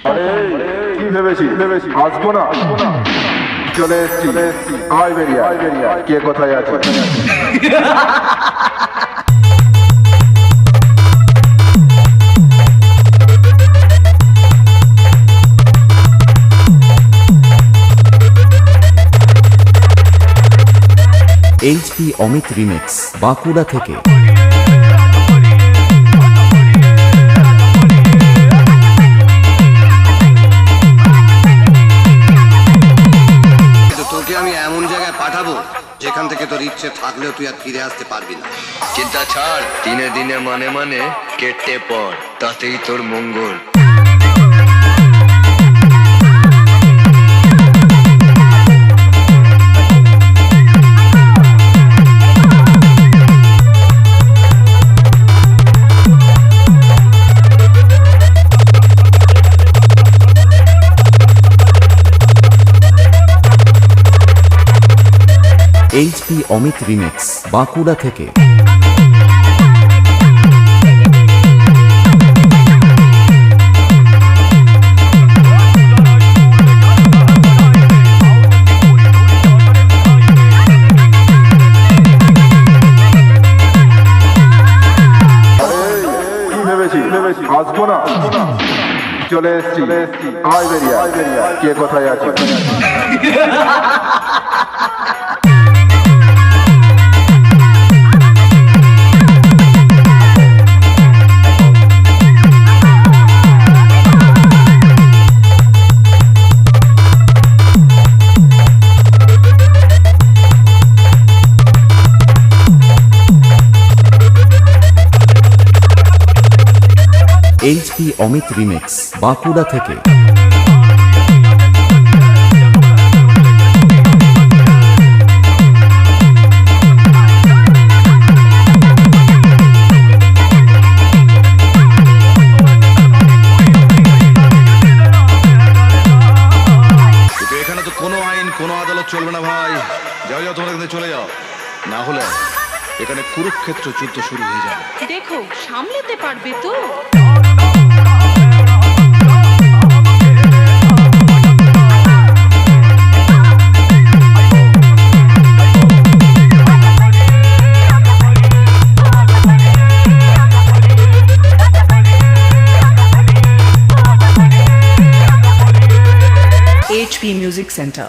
আরে কি ভেবেছি আসবো না চলে এসছি আয় বেরিয়া কে কোথায় আছে এইচপি অমিত রিমিক্স বাঁকুড়া থেকে। তোকে আমি এমন জায়গায় পাঠাবো যেখান থেকে তোর ইচ্ছে থাকলেও তুই আর ফিরে আসতে পারবি না। চিন্তা ছাড়, দিনে দিনে মানে মানে কেটে পড়, তাতেই তোর মঙ্গল। এইচপি অমিত রিমিক্স বাঁকুড়া থেকে। ভেবেছি আসবো না চলে এসছি আয় বেরিয়া কে কোথায় আছে এইচপি অমিত রিমিক্স বাঁকুড়া থেকে। এখানে তো কোনো আইন কোনো আদালত চলবে না ভাই। যাও যাও, তোমরা এখানে চলে যাও, না হলে এখানে কুরুক্ষেত্র যুদ্ধ শুরু হয়ে যাবে। দেখো সামলাতে পারবে তো? HP Music Center.